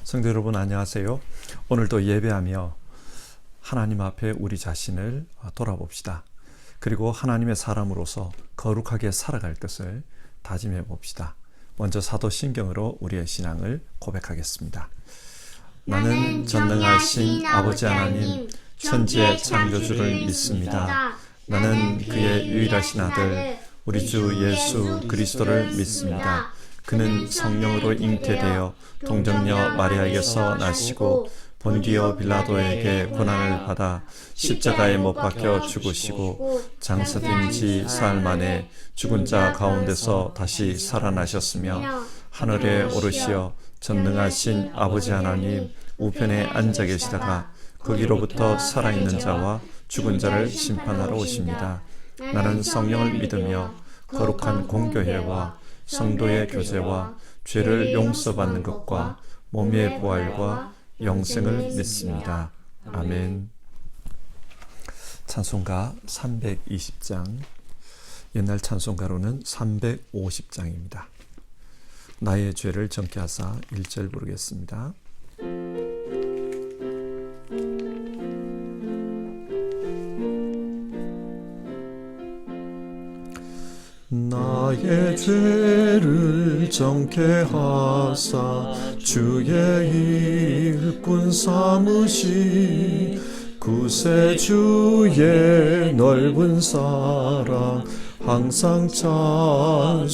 성도 여러분 안녕하세요. 오늘도 예배하며 하나님 앞에 우리 자신을 돌아봅시다. 그리고 하나님의 사람으로서 거룩하게 살아갈 것을 다짐해 봅시다. 먼저 사도신경으로 우리의 신앙을 고백하겠습니다. 나는 전능하신 아버지 하나님 천지의 창조주를 믿습니다. 나는 그의 유일하신 아들 우리 주 예수 그리스도를 믿습니다. 그는 성령으로 잉태되어 동정녀 마리아에게서 나시고 본디오 빌라도에게 고난을 받아 십자가에 못 박혀 죽으시고 장사된 지 사흘 만에 죽은 자 가운데서 다시 살아나셨으며 하늘에 오르시어 전능하신 아버지 하나님 우편에 앉아 계시다가 거기로부터 살아있는 자와 죽은 자를 심판하러 오십니다. 나는 성령을 믿으며 거룩한 공교회와 성도의 교제와 죄를 용서받는 것과 몸의 부활과 영생을 믿습니다. 아멘. 찬송가 320장, 옛날 찬송가로는 350장입니다. 나의 죄를 정케 하사 1절 부르겠습니다. 나의 죄를 정케 하사 주의 일꾼 삼으시 구세주의 넓은 사랑 항상 찬송합니다.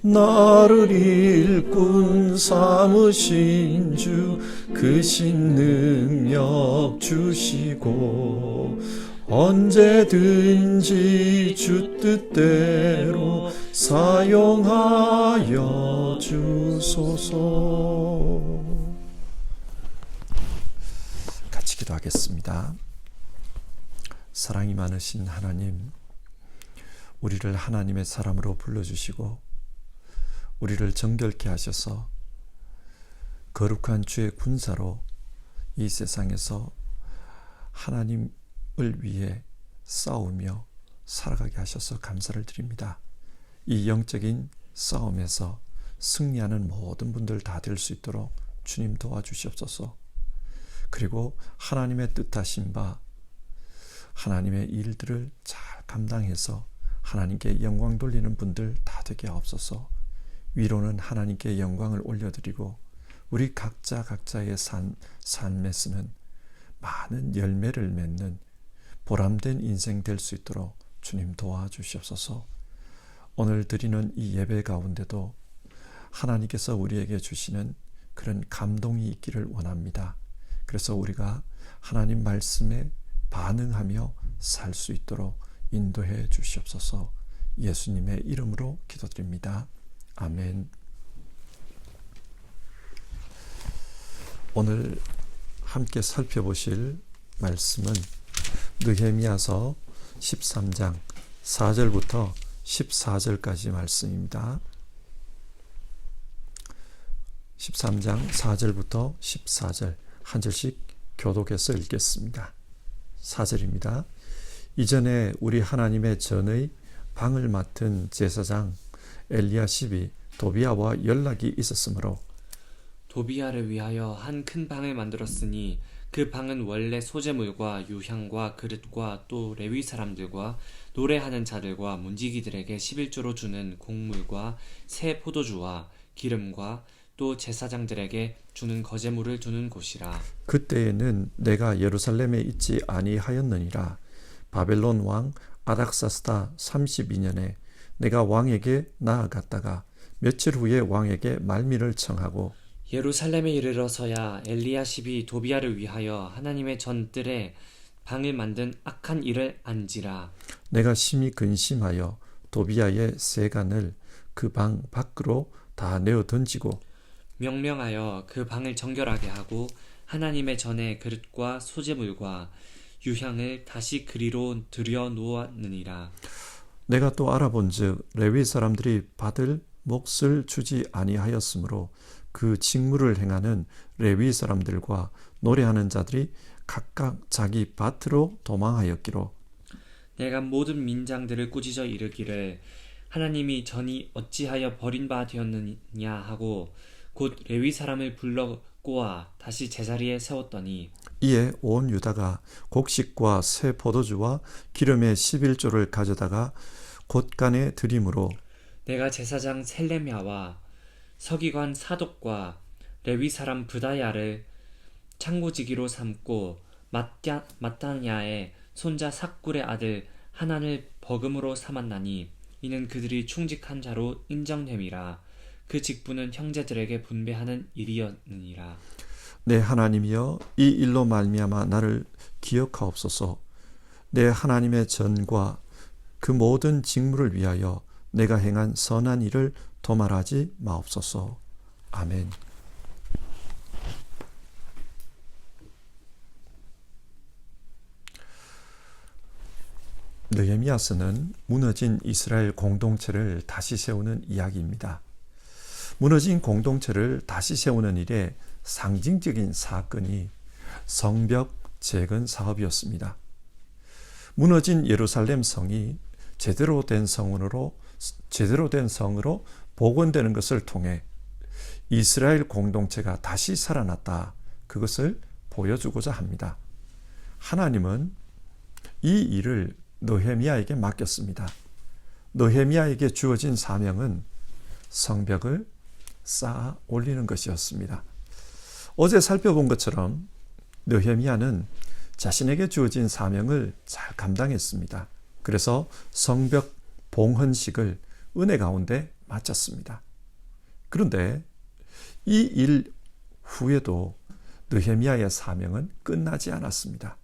나를 일꾼 삼으신 주 그 신능력 주시고 언제든지 주 뜻대로 사용하여 주소서. 같이 기도하겠습니다. 사랑이 많으신 하나님, 우리를 하나님의 사람으로 불러주시고 우리를 정결케 하셔서 거룩한 주의 군사로 이 세상에서 하나님 을 위해 싸우며 살아가게 하셔서 감사를 드립니다. 이 영적인 싸움에서 승리하는 모든 분들 다 될 수 있도록 주님 도와주시옵소서. 그리고 하나님의 뜻하신 바 하나님의 일들을 잘 감당해서 하나님께 영광 돌리는 분들 다 되게 하옵소서. 위로는 하나님께 영광을 올려드리고 우리 각자의 삶에서는 많은 열매를 맺는 보람된 인생 될 수 있도록 주님 도와주시옵소서. 오늘 드리는 이 예배 가운데도 하나님께서 우리에게 주시는 그런 감동이 있기를 원합니다. 그래서 우리가 하나님 말씀에 반응하며 살 수 있도록 인도해 주시옵소서. 예수님의 이름으로 기도드립니다. 아멘. 오늘 함께 살펴보실 말씀은 느헤미야서 13장 4절부터 14절까지 말씀입니다. 13장 4절부터 14절 한 절씩 교독해서 읽겠습니다. 4절입니다. 이전에 우리 하나님의 전의 방을 맡은 제사장 엘리야십이 도비야와 연락이 있었으므로 도비야를 위하여 한 큰 방을 만들었으니 그 방은 원래 소재물과 유향과 그릇과 또 레위 사람들과 노래하는 자들과 문지기들에게 11조로 주는 곡물과 새 포도주와 기름과 또 제사장들에게 주는 거제물을 두는 곳이라. 그때에는 내가 예루살렘에 있지 아니하였느니라. 바벨론 왕 아닥사스다 32년에 내가 왕에게 나아갔다가 며칠 후에 왕에게 말미를 청하고 예루살렘에 이르러서야 엘리야십이 도비야를 위하여 하나님의 전뜰에 방을 만든 악한 일을 안지라. 내가 심히 근심하여 도비야의 세간을 그 방 밖으로 다 내어 던지고 명령하여 그 방을 정결하게 하고 하나님의 전에 그릇과 소재물과 유향을 다시 그리로 들여 놓았느니라. 내가 또 알아본즉 레위 사람들이 받을 몫을 주지 아니하였으므로 그 직무를 행하는 레위 사람들과 노래하는 자들이 각각 자기 밭으로 도망하였기로 내가 모든 민장들을 꾸짖어 이르기를 하나님이 전이 어찌하여 버린 바 되었느냐 하고 곧 레위 사람을 불러 꼬아 다시 제자리에 세웠더니 이에 온 유다가 곡식과 새 포도주와 기름의 11조를 가져다가 곳간에 드림으로 내가 제사장 셀레미야와 서기관 사독과 레위 사람 브다야를 창고지기로 삼고 마따냐의 손자 삭굴의 아들 하난을 버금으로 삼았나니 이는 그들이 충직한 자로 인정됨이라. 그 직분은 형제들에게 분배하는 일이었느니라. 내 하나님이여 이 일로 말미암아 나를 기억하옵소서. 내 하나님의 전과 그 모든 직무를 위하여 내가 행한 선한 일을 도말하지 마옵소서. 아멘. 느헤미야서는 무너진 이스라엘 공동체를 다시 세우는 이야기입니다. 무너진 공동체를 다시 세우는 일에 상징적인 사건이 성벽 재건 사업이었습니다. 무너진 예루살렘 성이 제대로 된 성으로 복원되는 것을 통해 이스라엘 공동체가 다시 살아났다. 그것을 보여주고자 합니다. 하나님은 이 일을 느헤미야에게 맡겼습니다. 느헤미야에게 주어진 사명은 성벽을 쌓아 올리는 것이었습니다. 어제 살펴본 것처럼 느헤미야는 자신에게 주어진 사명을 잘 감당했습니다. 그래서 성벽 봉헌식을 은혜 가운데 마쳤습니다. 그런데 이 일 후에도 느헤미야의 사명은 끝나지 않았습니다.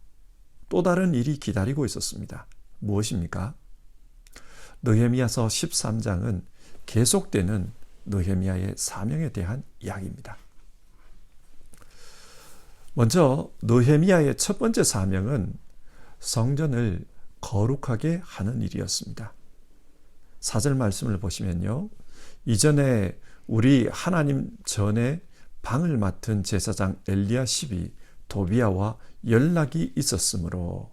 또 다른 일이 기다리고 있었습니다. 무엇입니까? 느헤미야서 13장은 계속되는 느헤미야의 사명에 대한 이야기입니다. 먼저 느헤미야의 첫 번째 사명은 성전을 거룩하게 하는 일이었습니다. 4절 말씀을 보시면요. 이전에 우리 하나님 전에 방을 맡은 제사장 엘리야십이 도비야와 연락이 있었으므로,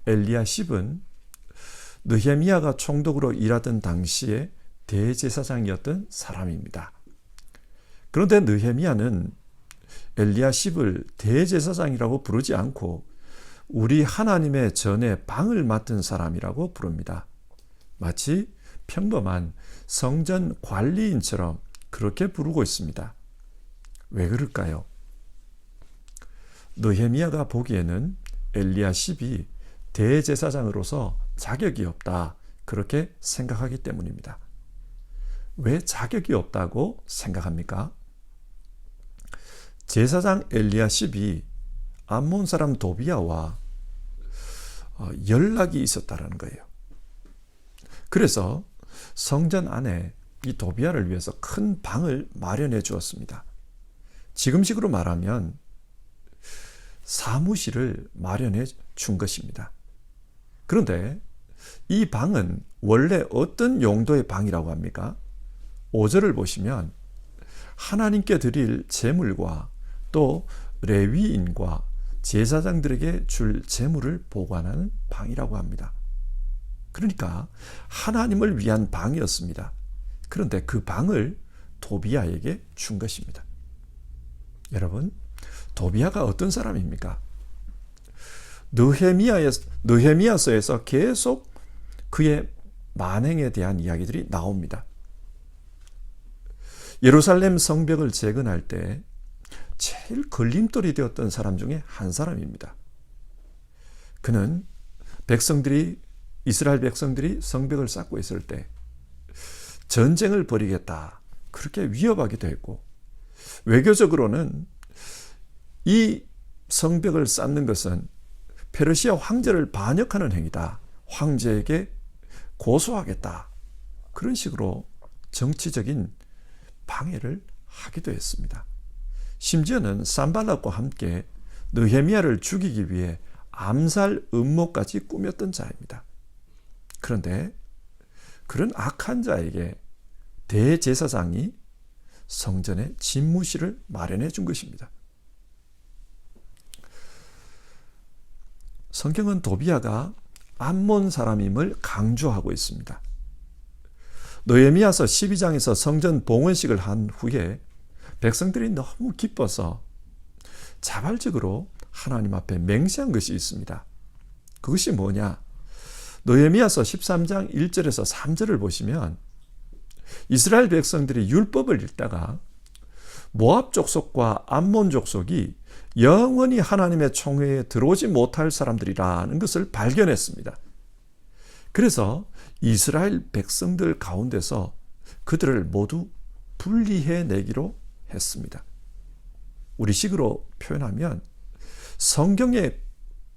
엘리야십은 느헤미야가 총독으로 일하던 당시에 대제사장이었던 사람입니다. 그런데 느헤미야는 엘리야십을 대제사장이라고 부르지 않고 우리 하나님의 전에 방을 맡은 사람이라고 부릅니다. 마치 평범한 성전 관리인처럼 그렇게 부르고 있습니다. 왜 그럴까요? 느헤미야가 보기에는 엘리야십이 대제사장으로서 자격이 없다, 그렇게 생각하기 때문입니다. 왜 자격이 없다고 생각합니까? 제사장 엘리야십이 암몬 사람 도비야와 연락이 있었다는 거예요. 그래서 성전 안에 이 도비야를 위해서 큰 방을 마련해 주었습니다. 지금식으로 말하면 사무실을 마련해 준 것입니다. 그런데 이 방은 원래 어떤 용도의 방이라고 합니까? 5절을 보시면 하나님께 드릴 제물과 또 레위인과 제사장들에게 줄 제물을 보관하는 방이라고 합니다. 그러니까 하나님을 위한 방이었습니다. 그런데 그 방을 도비야에게 준 것입니다. 여러분, 도비야가 어떤 사람입니까? 느헤미야서에서 계속 그의 만행에 대한 이야기들이 나옵니다. 예루살렘 성벽을 재건할 때 제일 걸림돌이 되었던 사람 중에 한 사람입니다. 그는 이스라엘 백성들이 성벽을 쌓고 있을 때 전쟁을 벌이겠다, 그렇게 위협하기도 했고, 외교적으로는 이 성벽을 쌓는 것은 페르시아 황제를 반역하는 행위다, 황제에게 고소하겠다, 그런 식으로 정치적인 방해를 하기도 했습니다. 심지어는 산발락과 함께 느헤미야를 죽이기 위해 암살 음모까지 꾸몄던 자입니다. 그런데 그런 악한 자에게 대제사장이 성전에 집무실을 마련해 준 것입니다. 성경은 도비야가 암몬 사람임을 강조하고 있습니다. 느헤미야서 12장에서 성전 봉헌식을 한 후에 백성들이 너무 기뻐서 자발적으로 하나님 앞에 맹세한 것이 있습니다. 그것이 뭐냐? 느헤미야서 13장 1절에서 3절을 보시면 이스라엘 백성들이 율법을 읽다가 모압 족속과 암몬 족속이 영원히 하나님의 총회에 들어오지 못할 사람들이라는 것을 발견했습니다. 그래서 이스라엘 백성들 가운데서 그들을 모두 분리해 내기로 했습니다. 우리식으로 표현하면 성경에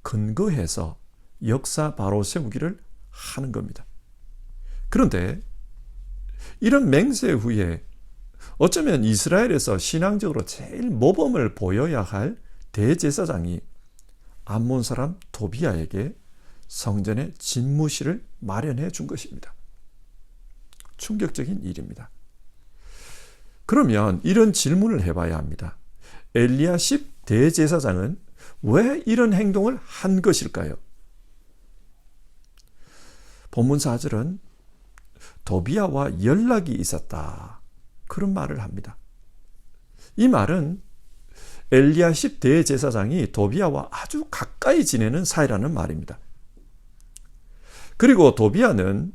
근거해서 역사 바로 세우기를 하는 겁니다. 그런데 이런 맹세 후에 어쩌면 이스라엘에서 신앙적으로 제일 모범을 보여야 할 대제사장이 암몬 사람 도비아에게 성전의 집무실을 마련해 준 것입니다. 충격적인 일입니다. 그러면 이런 질문을 해봐야 합니다. 엘리야십 대제사장은 왜 이런 행동을 한 것일까요? 본문 4절은 도비아와 연락이 있었다. 그런 말을 합니다. 이 말은 엘리야십 대제사장이 도비아와 아주 가까이 지내는 사이라는 말입니다. 그리고 도비아는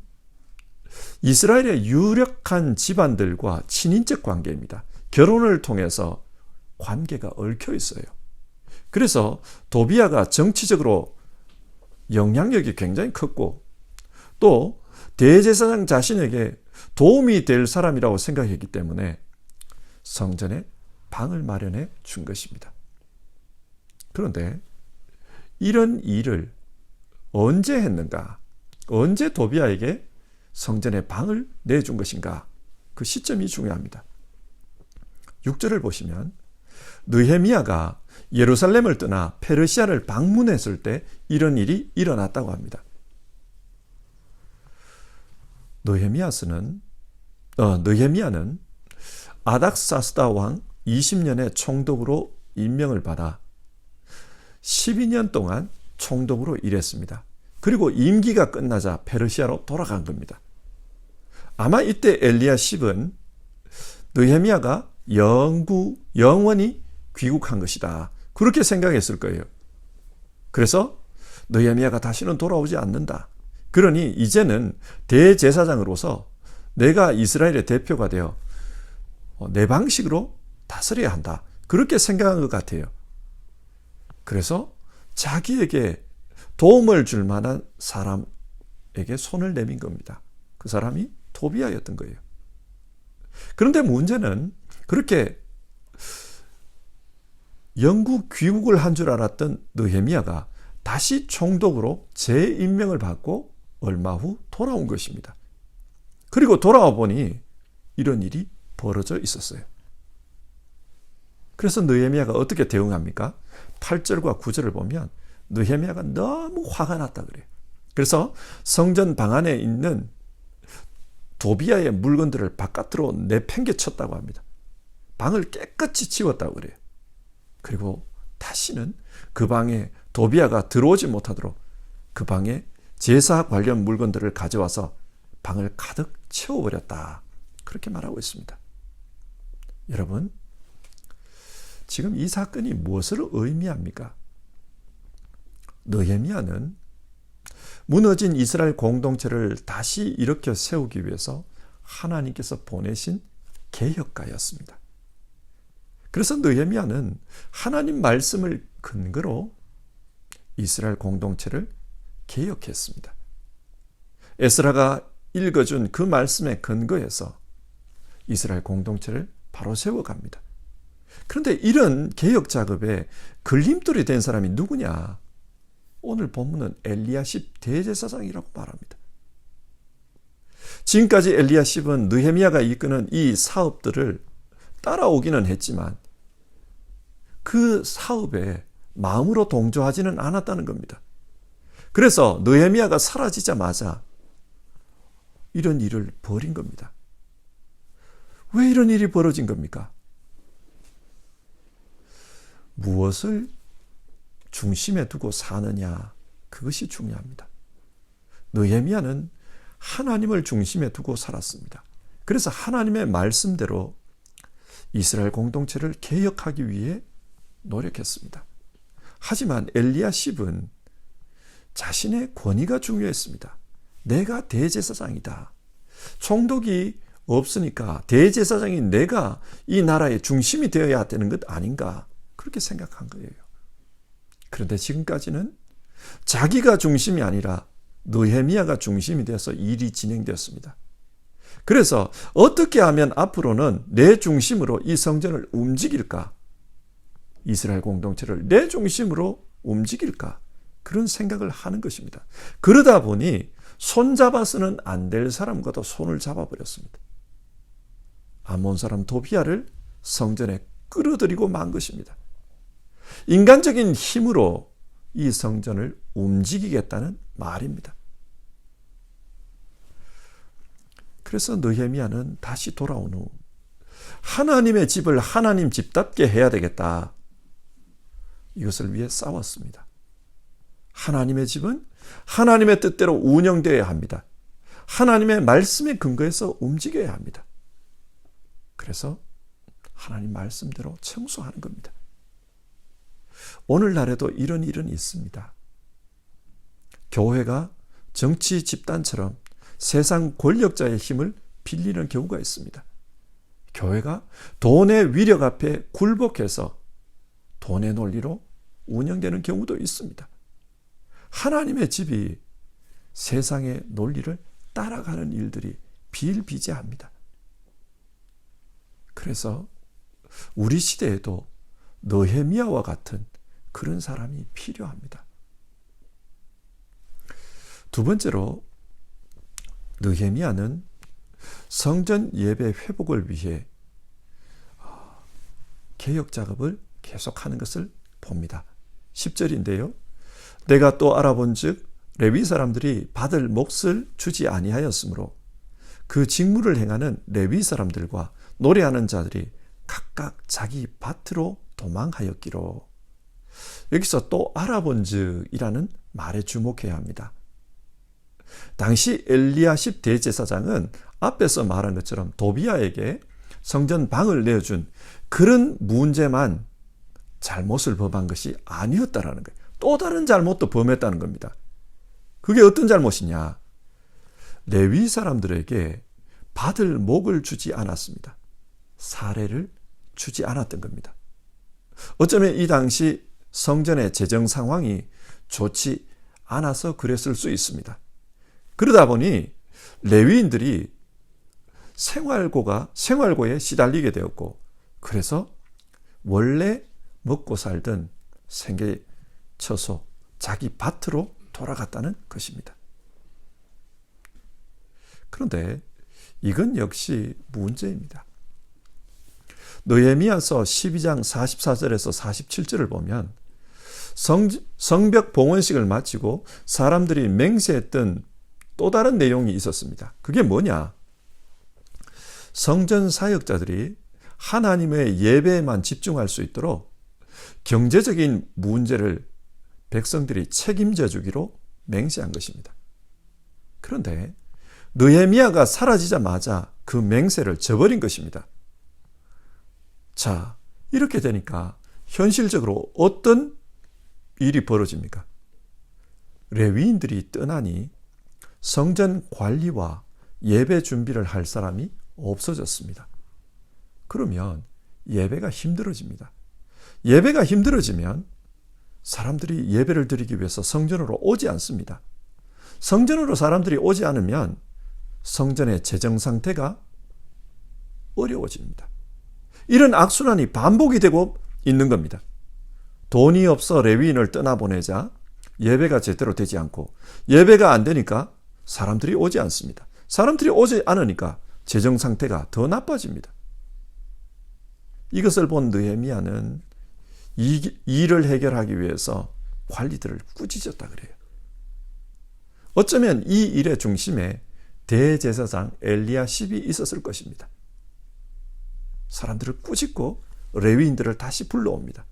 이스라엘의 유력한 집안들과 친인척 관계입니다. 결혼을 통해서 관계가 얽혀 있어요. 그래서 도비아가 정치적으로 영향력이 굉장히 컸고 또 대제사장 자신에게 도움이 될 사람이라고 생각했기 때문에 성전에 방을 마련해 준 것입니다. 그런데 이런 일을 언제 했는가? 언제 도비아에게 성전에 방을 내준 것인가? 그 시점이 중요합니다. 6절을 보시면 느헤미야가 예루살렘을 떠나 페르시아를 방문했을 때 이런 일이 일어났다고 합니다. 느헤미야는 아닥사스다 왕 20년의 총독으로 임명을 받아 12년 동안 총독으로 일했습니다. 그리고 임기가 끝나자 페르시아로 돌아간 겁니다. 아마 이때 엘리야십은 느헤미야가 영원히 귀국한 것이다. 그렇게 생각했을 거예요. 그래서 느헤미야가 다시는 돌아오지 않는다. 그러니 이제는 대제사장으로서 내가 이스라엘의 대표가 되어 내 방식으로 다스려야 한다. 그렇게 생각한 것 같아요. 그래서 자기에게 도움을 줄 만한 사람에게 손을 내민 겁니다. 그 사람이 도비아였던 거예요. 그런데 문제는 그렇게 영국 귀국을 한 줄 알았던 느헤미야가 다시 총독으로 재임명을 받고 얼마 후 돌아온 것입니다. 그리고 돌아와 보니 이런 일이 벌어져 있었어요. 그래서 느헤미야가 어떻게 대응합니까? 8절과 9절을 보면 느헤미야가 너무 화가 났다 그래요. 그래서 성전 방 안에 있는 도비아의 물건들을 바깥으로 내팽개쳤다고 합니다. 방을 깨끗이 치웠다고 그래요. 그리고 다시는 그 방에 도비아가 들어오지 못하도록 그 방에 제사 관련 물건들을 가져와서 방을 가득 채워버렸다. 그렇게 말하고 있습니다. 여러분, 지금 이 사건이 무엇을 의미합니까? 느헤미야는 무너진 이스라엘 공동체를 다시 일으켜 세우기 위해서 하나님께서 보내신 개혁가였습니다. 그래서 느헤미야는 하나님 말씀을 근거로 이스라엘 공동체를 개혁했습니다. 에스라가 읽어준 그 말씀에 근거해서 이스라엘 공동체를 바로 세워갑니다. 그런데 이런 개혁 작업에 걸림돌이 된 사람이 누구냐? 오늘 본문은 엘리야십 대제사장이라고 말합니다. 지금까지 엘리야십은 느헤미야가 이끄는 이 사업들을 따라오기는 했지만 그 사업에 마음으로 동조하지는 않았다는 겁니다. 그래서 느헤미야가 사라지자마자 이런 일을 벌인 겁니다. 왜 이런 일이 벌어진 겁니까? 무엇을 중심에 두고 사느냐, 그것이 중요합니다. 느헤미야는 하나님을 중심에 두고 살았습니다. 그래서 하나님의 말씀대로 이스라엘 공동체를 개혁하기 위해 노력했습니다. 하지만 엘리야십은 자신의 권위가 중요했습니다. 내가 대제사장이다. 총독이 없으니까 대제사장이 내가 이 나라의 중심이 되어야 되는 것 아닌가, 그렇게 생각한 거예요. 그런데 지금까지는 자기가 중심이 아니라 느헤미야가 중심이 되어서 일이 진행되었습니다. 그래서 어떻게 하면 앞으로는 내 중심으로 이 성전을 움직일까? 이스라엘 공동체를 내 중심으로 움직일까? 그런 생각을 하는 것입니다. 그러다 보니 손잡아서는 안 될 사람과도 손을 잡아버렸습니다. 아몬 사람 도비야를 성전에 끌어들이고 만 것입니다. 인간적인 힘으로 이 성전을 움직이겠다는 말입니다. 그래서 느헤미야는 다시 돌아온 후 하나님의 집을 하나님 집답게 해야 되겠다, 이것을 위해 싸웠습니다. 하나님의 집은 하나님의 뜻대로 운영되어야 합니다. 하나님의 말씀에 근거해서 움직여야 합니다. 그래서 하나님 말씀대로 청소하는 겁니다. 오늘날에도 이런 일은 있습니다. 교회가 정치 집단처럼 세상 권력자의 힘을 빌리는 경우가 있습니다. 교회가 돈의 위력 앞에 굴복해서 돈의 논리로 운영되는 경우도 있습니다. 하나님의 집이 세상의 논리를 따라가는 일들이 비일비재합니다. 그래서 우리 시대에도 느헤미야와 같은 그런 사람이 필요합니다. 두 번째로, 느헤미야는 성전 예배 회복을 위해 개혁 작업을 계속하는 것을 봅니다. 10절인데요. 내가 또 알아본즉 레위 사람들이 받을 몫을 주지 아니하였으므로 그 직무를 행하는 레위 사람들과 노래하는 자들이 각각 자기 밭으로 도망하였기로. 여기서 또 알아본즉이라는 말에 주목해야 합니다. 당시 엘리야십 대제사장은 앞에서 말한 것처럼 도비야에게 성전 방을 내어준 그런 문제만 잘못을 범한 것이 아니었다라는 거예요. 또 다른 잘못도 범했다는 겁니다. 그게 어떤 잘못이냐? 레위 사람들에게 받을 목을 주지 않았습니다. 사례를 주지 않았던 겁니다. 어쩌면 이 당시 성전의 재정 상황이 좋지 않아서 그랬을 수 있습니다. 그러다 보니 레위인들이 생활고에 시달리게 되었고, 그래서 원래 먹고 살던 생계 처소, 자기 밭으로 돌아갔다는 것입니다. 그런데 이건 역시 문제입니다. 느헤미야서 12장 44절에서 47절을 보면 성벽 봉헌식을 마치고 사람들이 맹세했던 또 다른 내용이 있었습니다. 그게 뭐냐? 성전 사역자들이 하나님의 예배에만 집중할 수 있도록 경제적인 문제를 백성들이 책임져 주기로 맹세한 것입니다. 그런데 느헤미야가 사라지자마자 그 맹세를 저버린 것입니다. 자, 이렇게 되니까 현실적으로 어떤 일이 벌어집니까? 레위인들이 떠나니 성전 관리와 예배 준비를 할 사람이 없어졌습니다. 그러면 예배가 힘들어집니다. 예배가 힘들어지면 사람들이 예배를 드리기 위해서 성전으로 오지 않습니다. 성전으로 사람들이 오지 않으면 성전의 재정 상태가 어려워집니다. 이런 악순환이 반복이 되고 있는 겁니다. 돈이 없어 레위인을 떠나보내자 예배가 제대로 되지 않고, 예배가 안 되니까 사람들이 오지 않습니다. 사람들이 오지 않으니까 재정 상태가 더 나빠집니다. 이것을 본 느헤미야는 이 일을 해결하기 위해서 관리들을 꾸짖었다 그래요. 어쩌면 이 일의 중심에 대제사장 엘리야십이 있었을 것입니다. 사람들을 꾸짖고 레위인들을 다시 불러옵니다.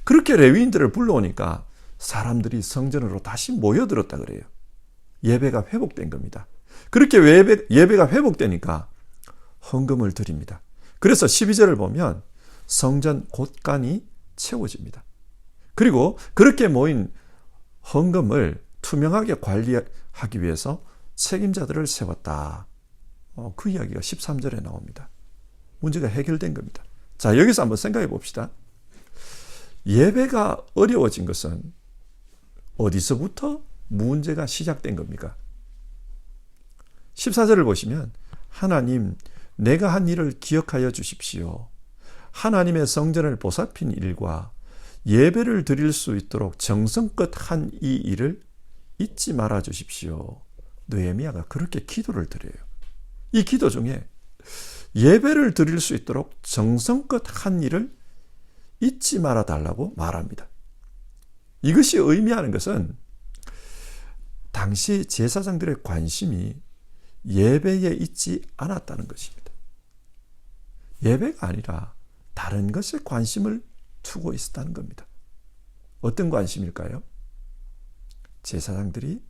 그렇게 레위인들을 불러오니까 사람들이 성전으로 다시 모여들었다 그래요. 예배가 회복된 겁니다. 그렇게 예배가 회복되니까 헌금을 드립니다. 그래서 12절을 보면 성전 곳간이 채워집니다. 그리고 그렇게 모인 헌금을 투명하게 관리하기 위해서 책임자들을 세웠다. 그 이야기가 13절에 나옵니다. 문제가 해결된 겁니다. 자, 여기서 한번 생각해 봅시다. 예배가 어려워진 것은 어디서부터 문제가 시작된 겁니까? 14절을 보시면 하나님, 내가 한 일을 기억하여 주십시오. 하나님의 성전을 보살핀 일과 예배를 드릴 수 있도록 정성껏 한 이 일을 잊지 말아 주십시오. 느헤미야가 그렇게 기도를 드려요. 이 기도 중에 예배를 드릴 수 있도록 정성껏 한 일을 잊지 말아 달라고 말합니다. 이것이 의미하는 것은 당시 제사장들의 관심이 예배에 있지 않았다는 것입니다. 예배가 아니라 다른 것에 관심을 두고 있었다는 겁니다. 어떤 관심일까요? 제사장들이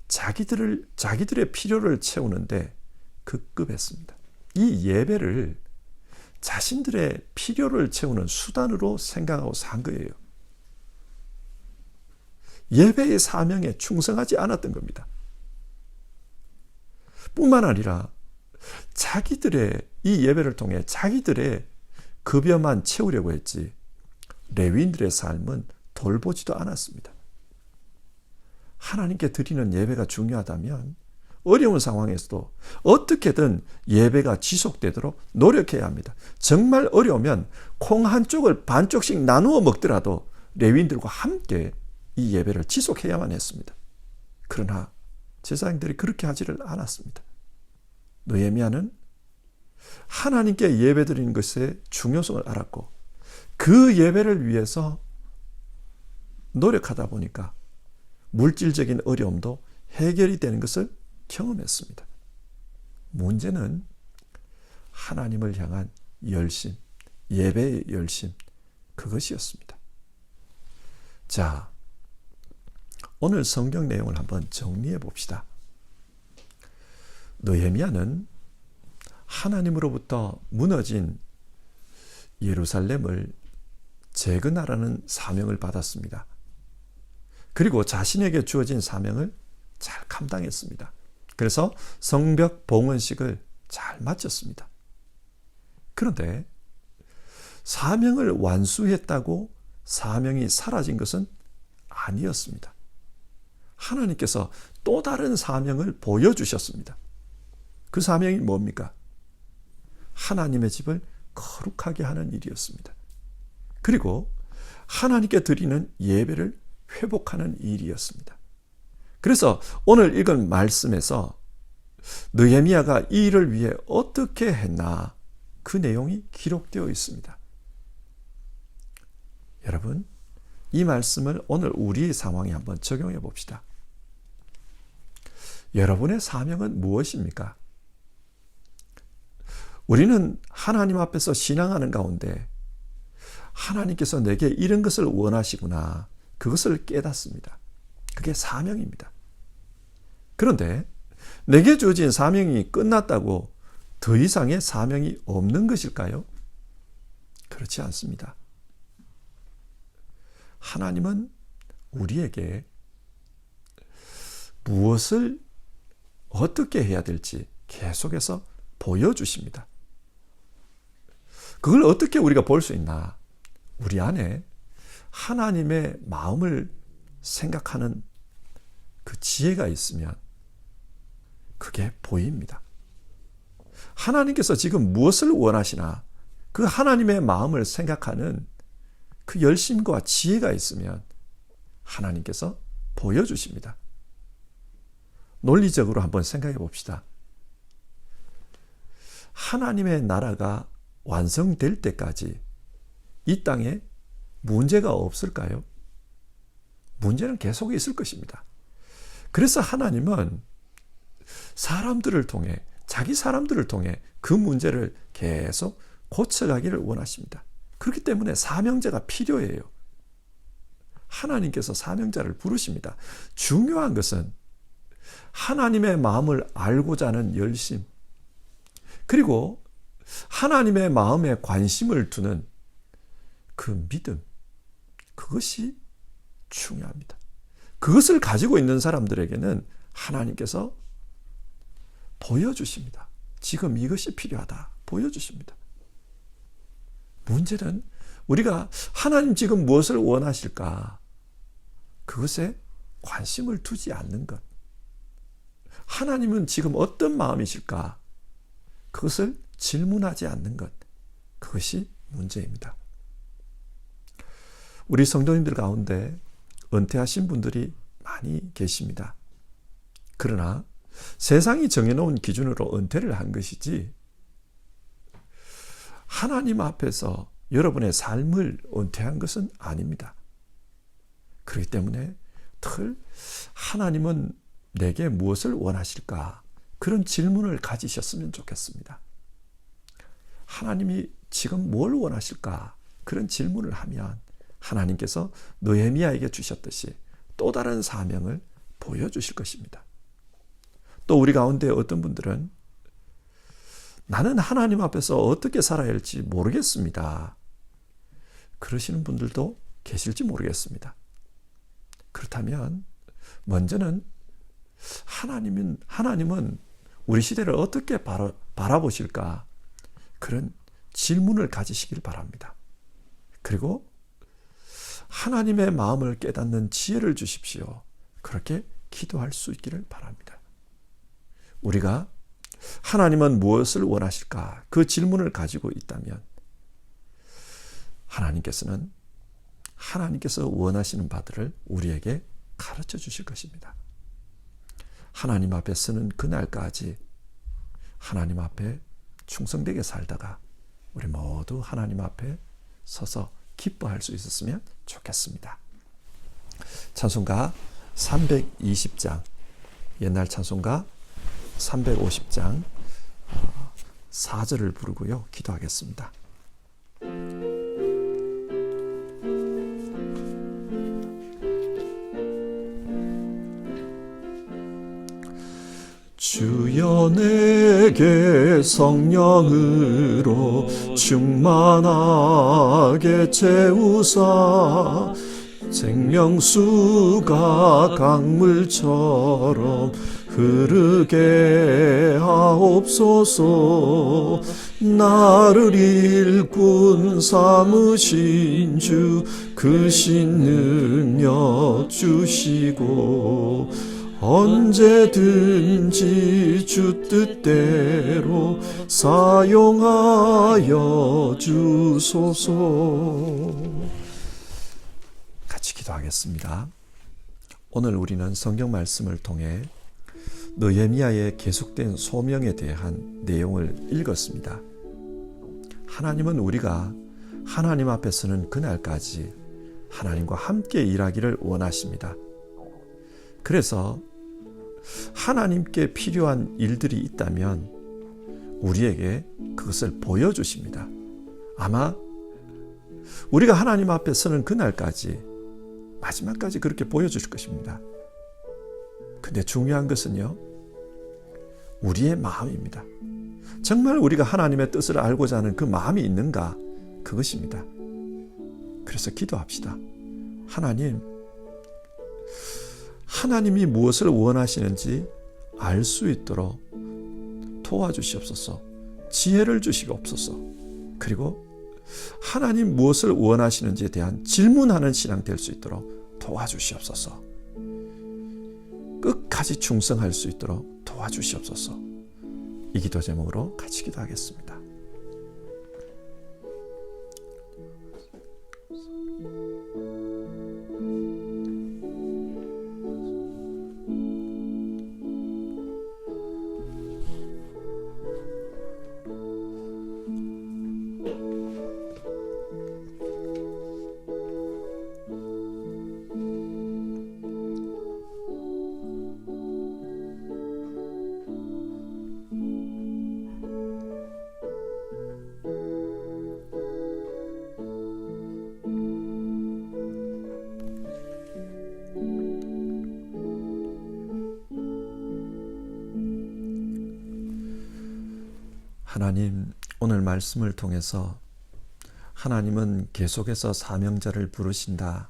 자기들의 필요를 채우는데 급급했습니다. 이 예배를 자신들의 필요를 채우는 수단으로 생각하고 산 거예요. 예배의 사명에 충성하지 않았던 겁니다. 뿐만 아니라 자기들의 이 예배를 통해 자기들의 급여만 채우려고 했지 레위인들의 삶은 돌보지도 않았습니다. 하나님께 드리는 예배가 중요하다면 어려운 상황에서도 어떻게든 예배가 지속되도록 노력해야 합니다. 정말 어려우면 콩 한 쪽을 반쪽씩 나누어 먹더라도 레위인들과 함께 이 예배를 지속해야만 했습니다. 그러나 제사장들이 그렇게 하지를 않았습니다. 느헤미야는 하나님께 예배드리는 것의 중요성을 알았고 그 예배를 위해서 노력하다 보니까 물질적인 어려움도 해결이 되는 것을 경험했습니다. 문제는 하나님을 향한 열심, 예배의 열심, 그것이었습니다. 자, 오늘 성경 내용을 한번 정리해 봅시다. 느헤미야는 하나님으로부터 무너진 예루살렘을 재건하라는 사명을 받았습니다. 그리고 자신에게 주어진 사명을 잘 감당했습니다. 그래서 성벽 봉헌식을 잘 마쳤습니다. 그런데 사명을 완수했다고 사명이 사라진 것은 아니었습니다. 하나님께서 또 다른 사명을 보여주셨습니다. 그 사명이 뭡니까? 하나님의 집을 거룩하게 하는 일이었습니다. 그리고 하나님께 드리는 예배를 회복하는 일이었습니다. 그래서 오늘 읽은 말씀에서 느헤미야가 이 일을 위해 어떻게 했나 그 내용이 기록되어 있습니다. 여러분, 이 말씀을 오늘 우리의 상황에 한번 적용해 봅시다. 여러분의 사명은 무엇입니까? 우리는 하나님 앞에서 신앙하는 가운데 하나님께서 내게 이런 것을 원하시구나, 그것을 깨닫습니다. 그게 사명입니다. 그런데 내게 주어진 사명이 끝났다고 더 이상의 사명이 없는 것일까요? 그렇지 않습니다. 하나님은 우리에게 무엇을 어떻게 해야 될지 계속해서 보여주십니다. 그걸 어떻게 우리가 볼 수 있나? 우리 안에 하나님의 마음을 생각하는 그 지혜가 있으면 그게 보입니다. 하나님께서 지금 무엇을 원하시나 그 하나님의 마음을 생각하는 그 열심과 지혜가 있으면 하나님께서 보여주십니다. 논리적으로 한번 생각해 봅시다. 하나님의 나라가 완성될 때까지 이 땅에 문제가 없을까요? 문제는 계속 있을 것입니다. 그래서 하나님은 사람들을 통해, 자기 사람들을 통해 그 문제를 계속 고쳐가기를 원하십니다. 그렇기 때문에 사명자가 필요해요. 하나님께서 사명자를 부르십니다. 중요한 것은 하나님의 마음을 알고자 하는 열심, 그리고 하나님의 마음에 관심을 두는 그 믿음, 그것이 중요합니다. 그것을 가지고 있는 사람들에게는 하나님께서 보여주십니다. 지금 이것이 필요하다. 보여주십니다. 문제는 우리가 하나님 지금 무엇을 원하실까? 그것에 관심을 두지 않는 것. 하나님은 지금 어떤 마음이실까? 그것을 질문하지 않는 것. 그것이 문제입니다. 우리 성도님들 가운데 은퇴하신 분들이 많이 계십니다. 그러나 세상이 정해놓은 기준으로 은퇴를 한 것이지 하나님 앞에서 여러분의 삶을 은퇴한 것은 아닙니다. 그렇기 때문에 늘 하나님은 내게 무엇을 원하실까? 그런 질문을 가지셨으면 좋겠습니다. 하나님이 지금 뭘 원하실까? 그런 질문을 하면 하나님께서 느헤미야에게 주셨듯이 또 다른 사명을 보여주실 것입니다. 또 우리 가운데 어떤 분들은 나는 하나님 앞에서 어떻게 살아야 할지 모르겠습니다. 그러시는 분들도 계실지 모르겠습니다. 그렇다면 먼저는 하나님은 우리 시대를 어떻게 바라보실까? 그런 질문을 가지시길 바랍니다. 그리고 하나님의 마음을 깨닫는 지혜를 주십시오. 그렇게 기도할 수 있기를 바랍니다. 우리가 하나님은 무엇을 원하실까? 그 질문을 가지고 있다면 하나님께서 원하시는 바들을 우리에게 가르쳐 주실 것입니다. 하나님 앞에 서는 그날까지 하나님 앞에 충성되게 살다가 우리 모두 하나님 앞에 서서 기뻐할 수 있었으면 좋겠습니다. 찬송가 320장, 옛날 찬송가 350장 4절을 부르고요. 기도하겠습니다. 주여 내게 성령으로 충만하게 채우사 생명수가 강물처럼 흐르게 하옵소서. 나를 일꾼 삼으신 주 그 신능력 주시고 언제든지 주 뜻대로 사용하여 주소서. 같이 기도하겠습니다. 오늘 우리는 성경 말씀을 통해 느헤미야의 계속된 소명에 대한 내용을 읽었습니다. 하나님은 우리가 하나님 앞에 서는 그날까지 하나님과 함께 일하기를 원하십니다. 그래서 하나님께 필요한 일들이 있다면 우리에게 그것을 보여주십니다. 아마 우리가 하나님 앞에 서는 그날까지 마지막까지 그렇게 보여주실 것입니다. 근데 중요한 것은요, 우리의 마음입니다. 정말 우리가 하나님의 뜻을 알고자 하는 그 마음이 있는가? 그것입니다. 그래서 기도합시다. 하나님이 무엇을 원하시는지 알 수 있도록 도와주시옵소서. 지혜를 주시옵소서. 그리고 하나님 무엇을 원하시는지에 대한 질문하는 신앙 될 수 있도록 도와주시옵소서. 끝까지 충성할 수 있도록 도와주시옵소서. 이 기도 제목으로 같이 기도하겠습니다. 하나님, 오늘 말씀을 통해서 하나님은 계속해서 사명자를 부르신다.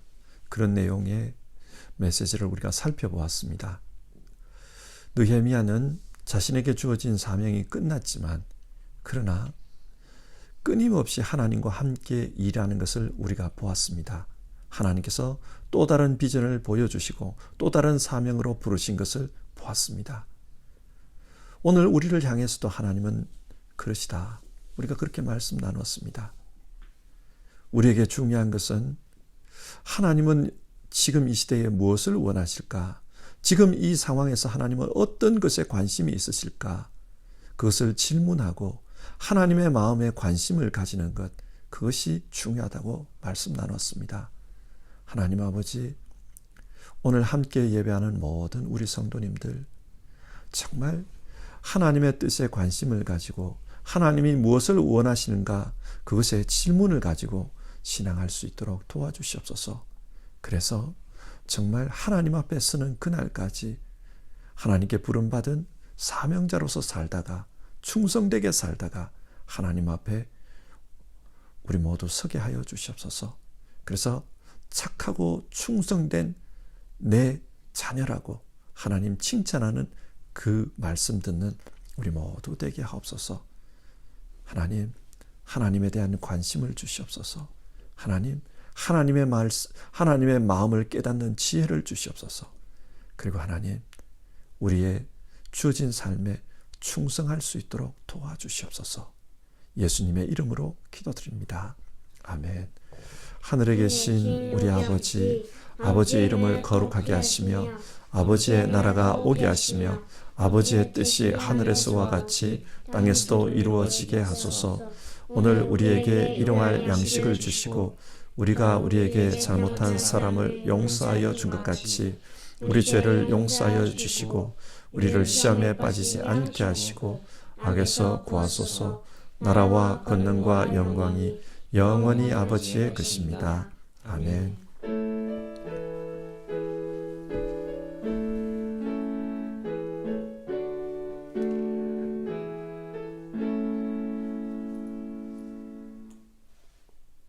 그런 내용의 메시지를 우리가 살펴보았습니다. 느헤미야는 자신에게 주어진 사명이 끝났지만 그러나 끊임없이 하나님과 함께 일하는 것을 우리가 보았습니다. 하나님께서 또 다른 비전을 보여주시고 또 다른 사명으로 부르신 것을 보았습니다. 오늘 우리를 향해서도 하나님은 그러시다. 우리가 그렇게 말씀 나눴습니다. 우리에게 중요한 것은 하나님은 지금 이 시대에 무엇을 원하실까? 지금 이 상황에서 하나님은 어떤 것에 관심이 있으실까? 그것을 질문하고 하나님의 마음에 관심을 가지는 것, 그것이 중요하다고 말씀 나눴습니다. 하나님 아버지, 오늘 함께 예배하는 모든 우리 성도님들, 정말 하나님의 뜻에 관심을 가지고 하나님이 무엇을 원하시는가, 그것에 질문을 가지고 신앙할 수 있도록 도와주시옵소서. 그래서 정말 하나님 앞에 서는 그날까지 하나님께 부름받은 사명자로서 살다가 충성되게 살다가 하나님 앞에 우리 모두 서게 하여 주시옵소서. 그래서 착하고 충성된 내 자녀라고 하나님 칭찬하는 그 말씀 듣는 우리 모두 되게 하옵소서. 하나님, 하나님에 대한 관심을 주시옵소서. 하나님, 하나님의 마음을 깨닫는 지혜를 주시옵소서. 그리고 하나님, 우리의 주어진 삶에 충성할 수 있도록 도와주시옵소서. 예수님의 이름으로 기도드립니다. 아멘. 하늘에 계신 우리 아버지, 아버지의 이름을 거룩하게 하시며 아버지의 나라가 오게 하시며 아버지의 뜻이 하늘에서와 같이 땅에서도 이루어지게 하소서. 오늘 우리에게 일용할 양식을 주시고 우리가 우리에게 잘못한 사람을 용서하여 준 것 같이 우리 죄를 용서하여 주시고 우리를 시험에 빠지지 않게 하시고 악에서 구하소서. 나라와 권능과 영광이 영원히 아버지의 것입니다. 아멘.